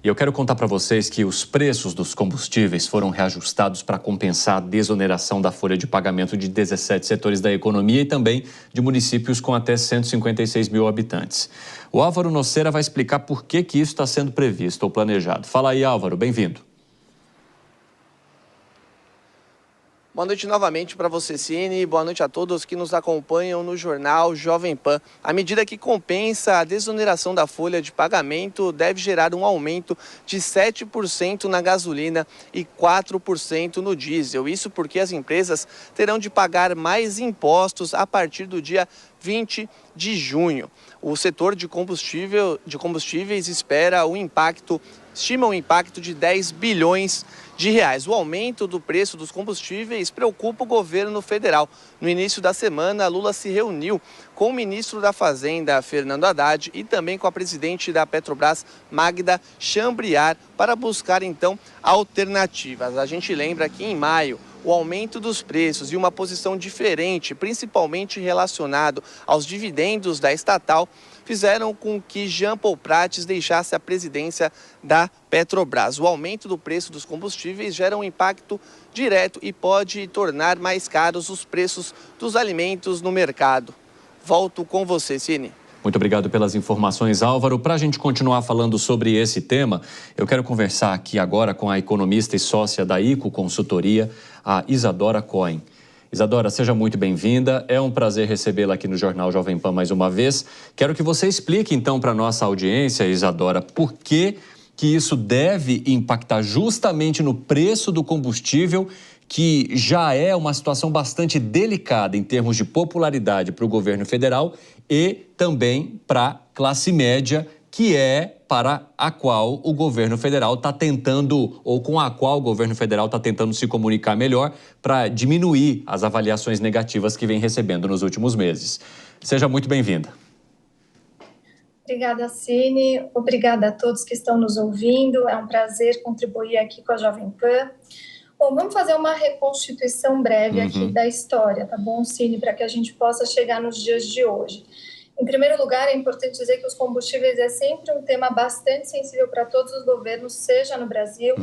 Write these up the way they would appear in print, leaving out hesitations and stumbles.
E eu quero contar para vocês que os preços dos combustíveis foram reajustados para compensar a desoneração da folha de pagamento de 17 setores da economia e também de municípios com até 156 mil habitantes. O Álvaro Nocera vai explicar por que isso está sendo previsto ou planejado. Fala aí, Álvaro, bem-vindo. Boa noite novamente para você, Cine. Boa noite a todos que nos acompanham no Jornal Jovem Pan. A medida que compensa a desoneração da folha de pagamento deve gerar um aumento de 7% na gasolina e 4% no diesel. Isso porque as empresas terão de pagar mais impostos a partir do dia 20 de junho. O setor de combustíveis estima um impacto de 10 bilhões de reais. O aumento do preço dos combustíveis preocupa o governo federal. No início da semana, Lula se reuniu com o ministro da Fazenda, Fernando Haddad, e também com a presidente da Petrobras, Magda Chambriard, para buscar, então, alternativas. A gente lembra que em maio, o aumento dos preços e uma posição diferente, principalmente relacionado aos dividendos da estatal, fizeram com que Jean Paul Prates deixasse a presidência da Petrobras. O aumento do preço dos combustíveis gera um impacto direto e pode tornar mais caros os preços dos alimentos no mercado. Volto com você, Cine. Muito obrigado pelas informações, Álvaro. Para a gente continuar falando sobre esse tema, eu quero conversar aqui agora com a economista e sócia da ICO Consultoria, a Isadora Cohen. Isadora, seja muito bem-vinda. É um prazer recebê-la aqui no Jornal Jovem Pan mais uma vez. Quero que você explique, então, para a nossa audiência, Isadora, por que isso deve impactar justamente no preço do combustível, que já é uma situação bastante delicada em termos de popularidade para o governo federal e também para a classe média, que é para a qual o governo federal está tentando, ou com a qual o governo federal está tentando se comunicar melhor para diminuir as avaliações negativas que vem recebendo nos últimos meses. Seja muito bem-vinda. Obrigada, Cine. Obrigada a todos que estão nos ouvindo. É um prazer contribuir aqui com a Jovem Pan. Bom, vamos fazer uma reconstituição breve aqui da história, tá bom, Cine, para que a gente possa chegar nos dias de hoje. Em primeiro lugar, é importante dizer que os combustíveis é sempre um tema bastante sensível para todos os governos, seja no Brasil,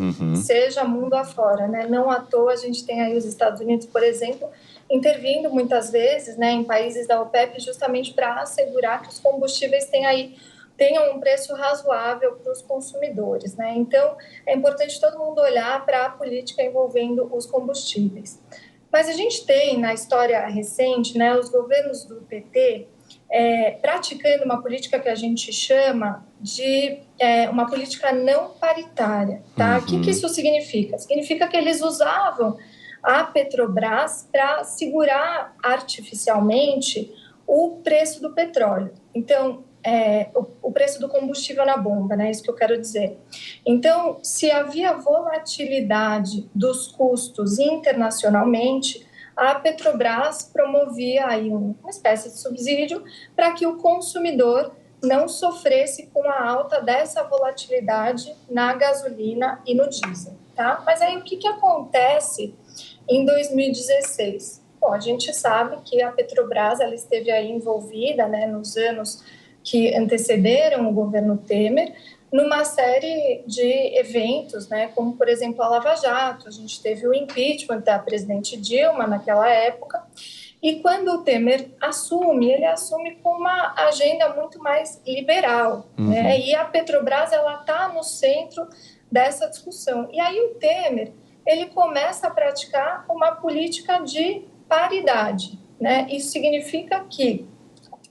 seja mundo afora, né? Não à toa a gente tem aí os Estados Unidos, por exemplo, intervindo muitas vezes, né, em países da OPEP justamente para assegurar que os combustíveis tenham um preço razoável para os consumidores, né? Então, é importante todo mundo olhar para a política envolvendo os combustíveis. Mas a gente tem, na história recente, né, os governos do PT praticando uma política que a gente chama de uma política não paritária, tá? O que isso significa? Significa que eles usavam a Petrobras para segurar artificialmente o preço do petróleo. Então, o preço do combustível na bomba, né? Isso que eu quero dizer. Então, se havia volatilidade dos custos internacionalmente, a Petrobras promovia aí uma espécie de subsídio para que o consumidor não sofresse com a alta dessa volatilidade na gasolina e no diesel, tá? Mas aí o que acontece em 2016? Bom, a gente sabe que a Petrobras ela esteve aí envolvida, né, nos anos que antecederam o governo Temer, numa série de eventos, né, como, por exemplo, a Lava Jato. A gente teve o impeachment da presidente Dilma naquela época, e quando o Temer assume, ele assume com uma agenda muito mais liberal, né, e a Petrobras está no centro dessa discussão. E aí o Temer, ele começa a praticar uma política de paridade, né? Isso significa que,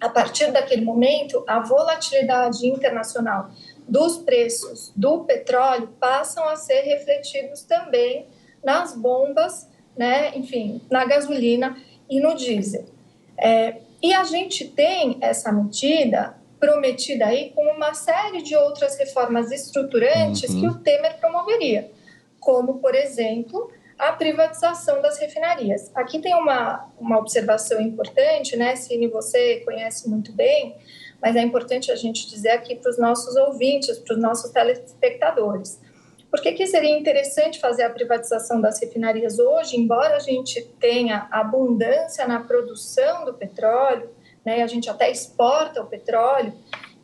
a partir daquele momento, a volatilidade internacional dos preços do petróleo passam a ser refletidos também nas bombas, né? Enfim, na gasolina e no diesel. E a gente tem essa medida prometida aí com uma série de outras reformas estruturantes que o Temer promoveria, como, por exemplo, a privatização das refinarias. Aqui tem uma observação importante, né, Cine, você conhece muito bem, mas é importante a gente dizer aqui para os nossos ouvintes, para os nossos telespectadores. Por que seria interessante fazer a privatização das refinarias hoje, embora a gente tenha abundância na produção do petróleo, né, a gente até exporta o petróleo,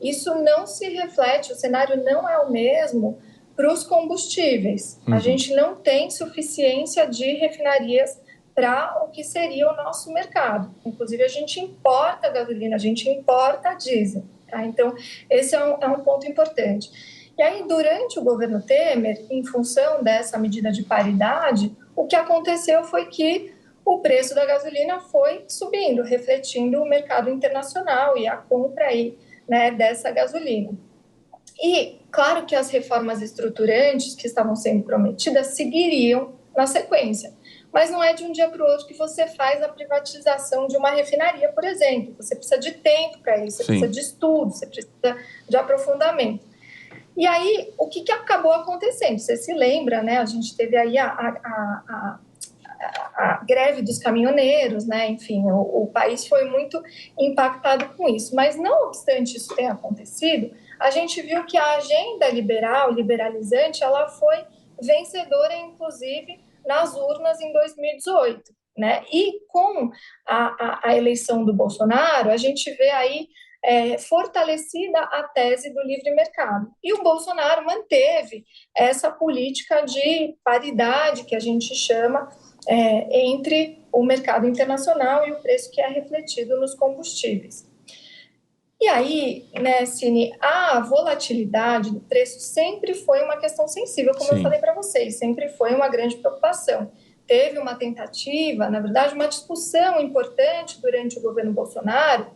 isso não se reflete, o cenário não é o mesmo para os combustíveis. A gente não tem suficiência de refinarias para o que seria o nosso mercado. Inclusive, a gente importa gasolina, a gente importa diesel. Tá? Então, esse é um ponto importante. E aí, durante o governo Temer, em função dessa medida de paridade, o que aconteceu foi que o preço da gasolina foi subindo, refletindo o mercado internacional e a compra aí, né, dessa gasolina. E, claro que as reformas estruturantes que estavam sendo prometidas seguiriam na sequência. Mas não é de um dia para o outro que você faz a privatização de uma refinaria, por exemplo. Você precisa de tempo para isso, você precisa de estudo, você precisa de aprofundamento. E aí, o que acabou acontecendo? Você se lembra, né? A gente teve aí a greve dos caminhoneiros, né? Enfim, o país foi muito impactado com isso. Mas, não obstante isso ter acontecido, a gente viu que a agenda liberalizante, ela foi vencedora, inclusive, nas urnas em 2018, né? E com a eleição do Bolsonaro, a gente vê aí fortalecida a tese do livre mercado. E o Bolsonaro manteve essa política de paridade, que a gente chama, entre o mercado internacional e o preço que é refletido nos combustíveis. E aí, né, Cine, a volatilidade do preço sempre foi uma questão sensível, como eu falei para vocês, sempre foi uma grande preocupação. Teve uma tentativa, na verdade, uma discussão importante durante o governo Bolsonaro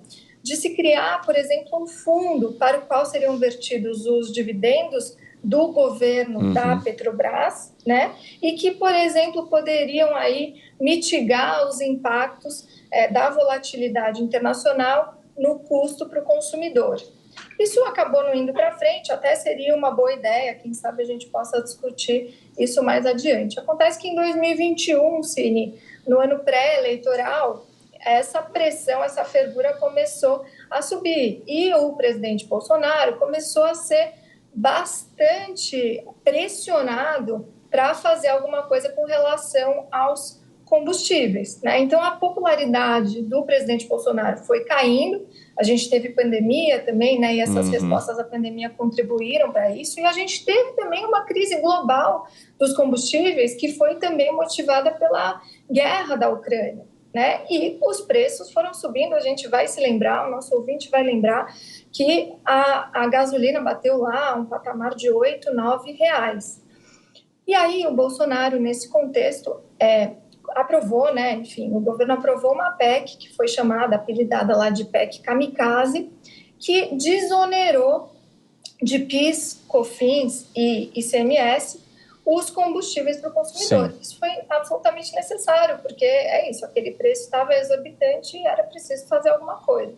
de se criar, por exemplo, um fundo para o qual seriam vertidos os dividendos do governo da Petrobras, né? E que, por exemplo, poderiam aí mitigar os impactos da volatilidade internacional no custo para o consumidor. Isso acabou não indo para frente, até seria uma boa ideia, quem sabe a gente possa discutir isso mais adiante. Acontece que em 2021, Cine, no ano pré-eleitoral, essa pressão, essa fervura começou a subir. E o presidente Bolsonaro começou a ser bastante pressionado para fazer alguma coisa com relação aos combustíveis, né? Então, a popularidade do presidente Bolsonaro foi caindo, a gente teve pandemia também, né? E essas respostas à pandemia contribuíram para isso, e a gente teve também uma crise global dos combustíveis, que foi também motivada pela guerra da Ucrânia, né? E os preços foram subindo, a gente vai se lembrar, o nosso ouvinte vai lembrar, que a gasolina bateu lá um patamar de R$8, R$9. E aí o Bolsonaro, nesse contexto, aprovou, né? Enfim, o governo aprovou uma PEC que foi chamada, apelidada lá de PEC Kamikaze, que desonerou de PIS, COFINS e ICMS os combustíveis para o consumidor. Sim. Isso foi absolutamente necessário, porque é isso, aquele preço estava exorbitante e era preciso fazer alguma coisa.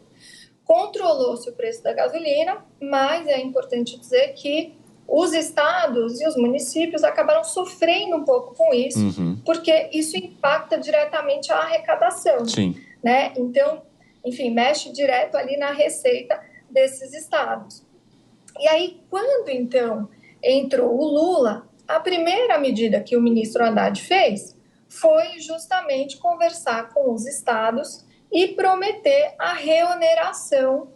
Controlou-se o preço da gasolina, mas é importante dizer que os estados e os municípios acabaram sofrendo um pouco com isso, porque isso impacta diretamente a arrecadação. Sim. Né? Então, enfim, mexe direto ali na receita desses estados. E aí, quando, então, entrou o Lula, a primeira medida que o ministro Haddad fez foi justamente conversar com os estados e prometer a reoneração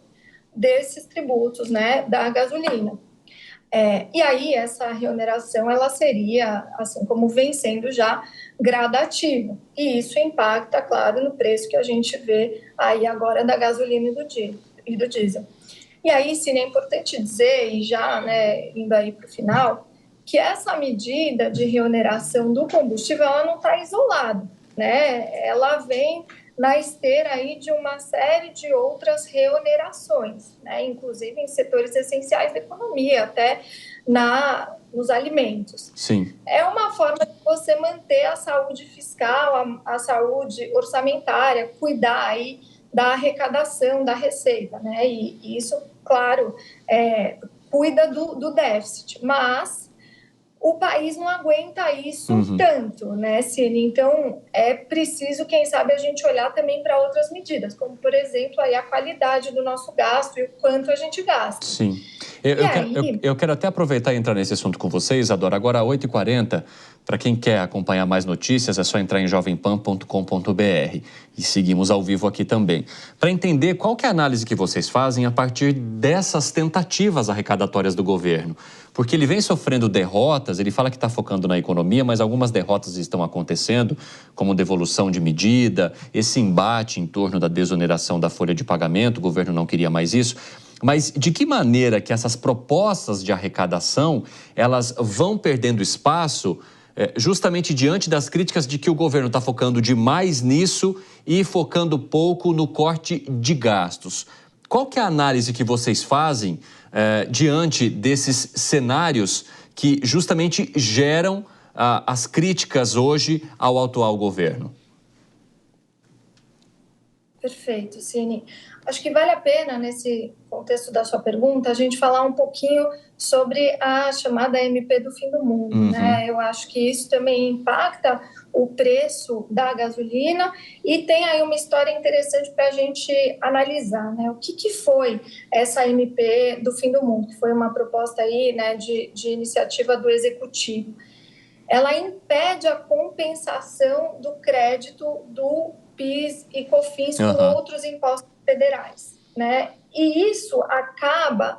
desses tributos, né, da gasolina. E aí, essa reoneração, ela seria, assim como vem sendo já, gradativa. E isso impacta, claro, no preço que a gente vê aí agora da gasolina e do diesel. E aí, sim, é importante dizer, e já, né, indo aí para o final, que essa medida de reoneração do combustível, ela não está isolada, né? Ela vem na esteira aí de uma série de outras reonerações, né? Inclusive em setores essenciais da economia, até nos alimentos. Sim. É uma forma de você manter a saúde fiscal, a saúde orçamentária, cuidar aí da arrecadação, da receita, né? E isso, claro, cuida do déficit, mas o país não aguenta isso tanto, né, Cine? Então, é preciso, quem sabe, a gente olhar também para outras medidas, como, por exemplo, aí a qualidade do nosso gasto e o quanto a gente gasta. Sim. Eu quero até aproveitar e entrar nesse assunto com vocês, Isadora. Agora, às 8h40, Para quem quer acompanhar mais notícias, é só entrar em jovempan.com.br e seguimos ao vivo aqui também. Para entender qual que é a análise que vocês fazem a partir dessas tentativas arrecadatórias do governo. Porque ele vem sofrendo derrotas, ele fala que está focando na economia, mas algumas derrotas estão acontecendo, como devolução de medida, esse embate em torno da desoneração da folha de pagamento, o governo não queria mais isso. Mas de que maneira que essas propostas de arrecadação, elas vão perdendo espaço justamente diante das críticas de que o governo está focando demais nisso e focando pouco no corte de gastos? Qual que é a análise que vocês fazem diante desses cenários que justamente geram as críticas hoje ao atual governo? Perfeito, Cine. Acho que vale a pena, nesse contexto da sua pergunta, a gente falar um pouquinho sobre a chamada MP do fim do mundo, né? Eu acho que isso também impacta o preço da gasolina e tem aí uma história interessante para a gente analisar, né? O que foi essa MP do fim do mundo, que foi uma proposta aí, né, de iniciativa do Executivo. Ela impede a compensação do crédito do PIS e COFINS com outros impostos federais, né? E isso acaba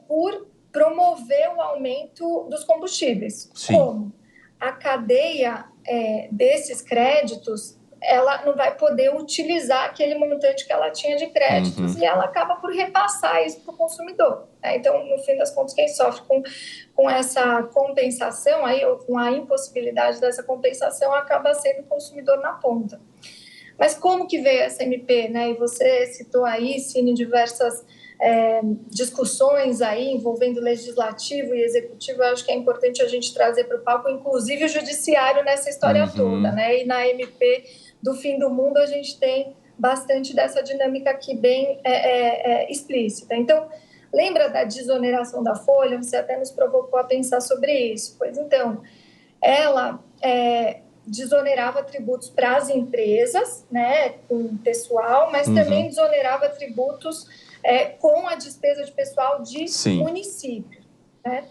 por promover o aumento dos combustíveis. Sim. Como? A cadeia desses créditos, ela não vai poder utilizar aquele montante que ela tinha de créditos e ela acaba por repassar isso para o consumidor, né? Então, no fim das contas, quem sofre com essa compensação, aí, ou com a impossibilidade dessa compensação, acaba sendo o consumidor na ponta. Mas como que veio essa MP, né? E você citou aí, Cine, diversas discussões aí envolvendo legislativo e executivo. Eu acho que é importante a gente trazer para o palco, inclusive o judiciário nessa história toda, né? E na MP do fim do mundo a gente tem bastante dessa dinâmica aqui bem explícita. Então, lembra da desoneração da folha? Você até nos provocou a pensar sobre isso. Pois então, ela desonerava tributos para as empresas, né, com pessoal, mas também desonerava tributos com a despesa de pessoal de município, né?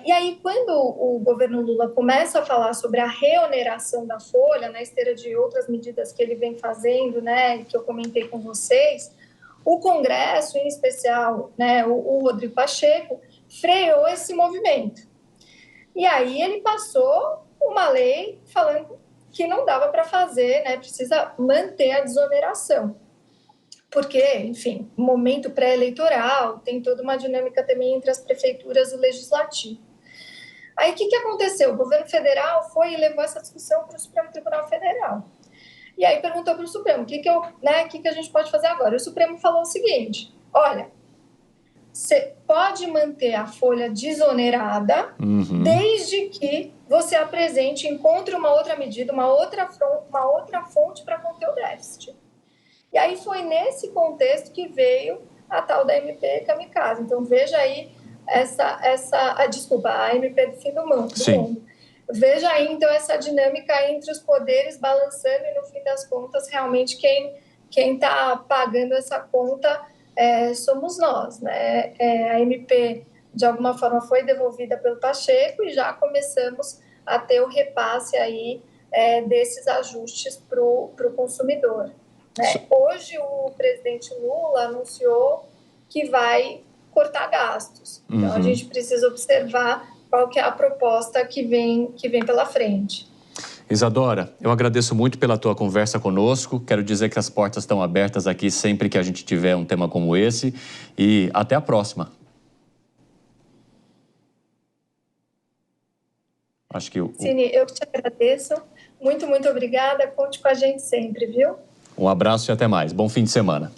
E aí, quando o governo Lula começa a falar sobre a reoneração da folha, na esteira de outras medidas que ele vem fazendo, né, que eu comentei com vocês, o Congresso, em especial, né, o Rodrigo Pacheco, freou esse movimento. E aí ele passou uma lei falando que não dava para fazer, né, precisa manter a desoneração. Porque, enfim, momento pré-eleitoral, tem toda uma dinâmica também entre as prefeituras e o legislativo. Aí, o que aconteceu? O governo federal foi e levou essa discussão para o Supremo Tribunal Federal. E aí perguntou para o Supremo, o que a gente pode fazer agora? O Supremo falou o seguinte, olha, você pode manter a folha desonerada desde que você encontre uma outra medida, uma outra fonte para conter o déficit. E aí foi nesse contexto que veio a tal da MP Kamikaze. Então, veja aí a MP do fim do mundo. Veja aí, então, essa dinâmica entre os poderes balançando e, no fim das contas, realmente quem está pagando essa conta somos nós, né? A MP, de alguma forma, foi devolvida pelo Pacheco e já começamos a ter o repasse aí desses ajustes para o consumidor. Hoje, o presidente Lula anunciou que vai cortar gastos. Então, a gente precisa observar qual que é a proposta que vem pela frente. Isadora, eu agradeço muito pela tua conversa conosco. Quero dizer que as portas estão abertas aqui sempre que a gente tiver um tema como esse. E até a próxima. Acho que Cine, eu te agradeço. Muito, muito obrigada. Conte com a gente sempre, viu? Um abraço e até mais. Bom fim de semana.